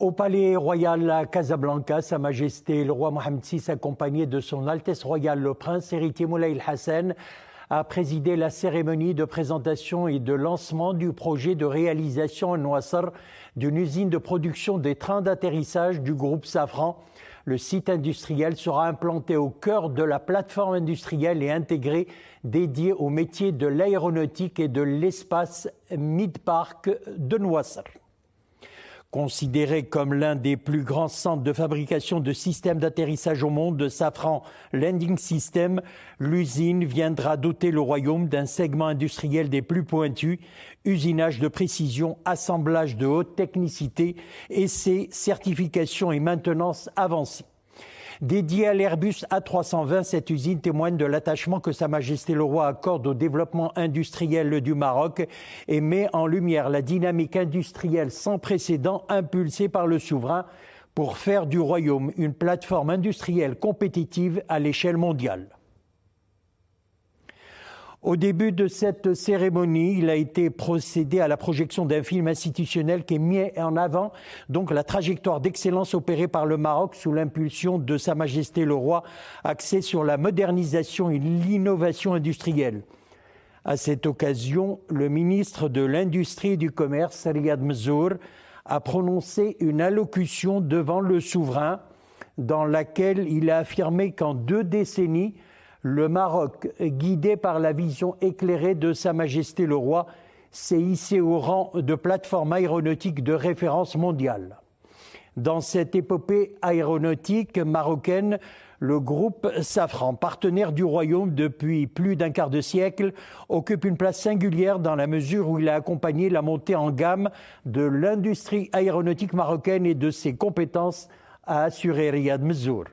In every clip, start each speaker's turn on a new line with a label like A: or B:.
A: Au Palais Royal à Casablanca, Sa Majesté le roi Mohammed VI, accompagné de son Altesse Royale le Prince héritier Moulay El-Hassan, a présidé la cérémonie de présentation et de lancement du projet de réalisation à Nouassar d'une usine de production des trains d'atterrissage du groupe Safran. Le site industriel sera implanté au cœur de la plateforme industrielle et intégrée dédiée au métier de l'aéronautique et de l'espace Mid-Park de Nouassar. Considéré comme l'un des plus grands centres de fabrication de systèmes d'atterrissage au monde, Safran Landing System, l'usine viendra doter le royaume d'un segment industriel des plus pointus, usinage de précision, assemblage de haute technicité, essais, certification et maintenance avancée. Dédiée à l'Airbus A320, cette usine témoigne de l'attachement que Sa Majesté le Roi accorde au développement industriel du Maroc et met en lumière la dynamique industrielle sans précédent impulsée par le souverain pour faire du royaume une plateforme industrielle compétitive à l'échelle mondiale. Au début de cette cérémonie, il a été procédé à la projection d'un film institutionnel qui met en avant donc la trajectoire d'excellence opérée par le Maroc sous l'impulsion de Sa Majesté le Roi, axée sur la modernisation et l'innovation industrielle. À cette occasion, le ministre de l'Industrie et du Commerce, Riyad Mzour, a prononcé une allocution devant le souverain dans laquelle il a affirmé qu'en 2 décennies, le Maroc, guidé par la vision éclairée de Sa Majesté le Roi, s'est hissé au rang de plateforme aéronautique de référence mondiale. Dans cette épopée aéronautique marocaine, le groupe Safran, partenaire du royaume depuis plus d'un quart de siècle, occupe une place singulière dans la mesure où il a accompagné la montée en gamme de l'industrie aéronautique marocaine et de ses compétences, a assuré Riyad Mzour.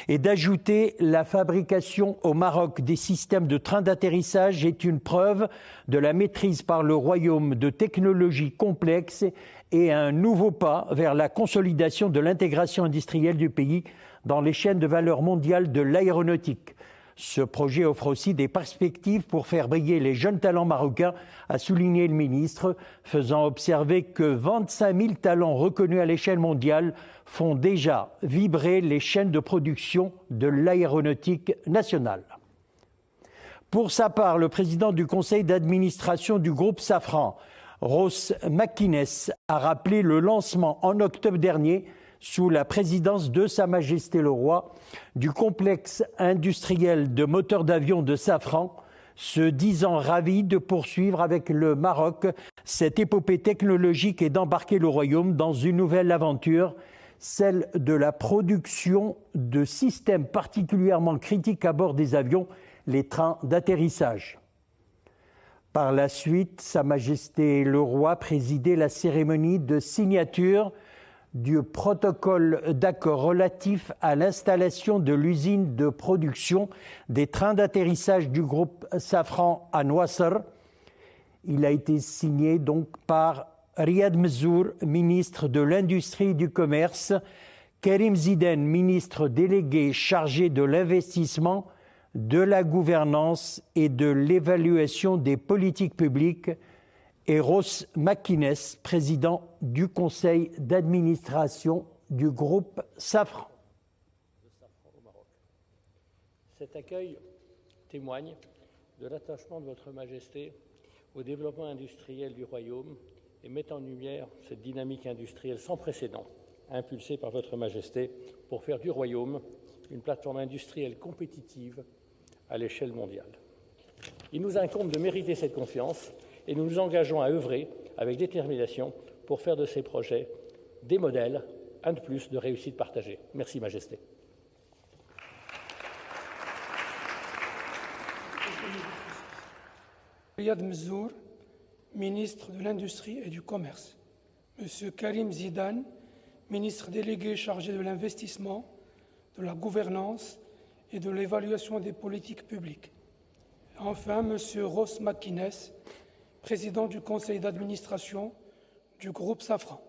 A: Et d'ajouter la fabrication au Maroc des systèmes de trains d'atterrissage est une preuve de la maîtrise par le royaume de technologies complexes et un nouveau pas vers la consolidation de l'intégration industrielle du pays dans les chaînes de valeur mondiale de l'aéronautique. Ce projet offre aussi des perspectives pour faire briller les jeunes talents marocains, a souligné le ministre, faisant observer que 25 000 talents reconnus à l'échelle mondiale font déjà vibrer les chaînes de production de l'aéronautique nationale. Pour sa part, le président du conseil d'administration du groupe Safran, Ross McInnes, a rappelé le lancement en octobre dernier sous la présidence de Sa Majesté le Roi, du complexe industriel de moteurs d'avion de Safran, se disant ravi de poursuivre avec le Maroc cette épopée technologique et d'embarquer le royaume dans une nouvelle aventure, celle de la production de systèmes particulièrement critiques à bord des avions, les trains d'atterrissage. Par la suite, Sa Majesté le Roi présidait la cérémonie de signature du protocole d'accord relatif à l'installation de l'usine de production des trains d'atterrissage du groupe Safran à Nouassar. Il a été signé donc par Riyad Mzour, ministre de l'Industrie et du Commerce, Karim Zidane, ministre délégué chargé de l'investissement, de la gouvernance et de l'évaluation des politiques publiques, et Ross McInnes, président du conseil d'administration du groupe Safran.
B: Cet accueil témoigne de l'attachement de Votre Majesté au développement industriel du Royaume et met en lumière cette dynamique industrielle sans précédent impulsée par Votre Majesté pour faire du Royaume une plateforme industrielle compétitive à l'échelle mondiale. Il nous incombe de mériter cette confiance et nous nous engageons à œuvrer avec détermination pour faire de ces projets des modèles, un de plus, de réussite partagée. Merci, Majesté.
C: Riyad Mzour, ministre de l'Industrie et du Commerce. Monsieur Karim Zidane, ministre délégué chargé de l'investissement, de la gouvernance et de l'évaluation des politiques publiques. Enfin, monsieur Ross McInnes, président du conseil d'administration du groupe Safran.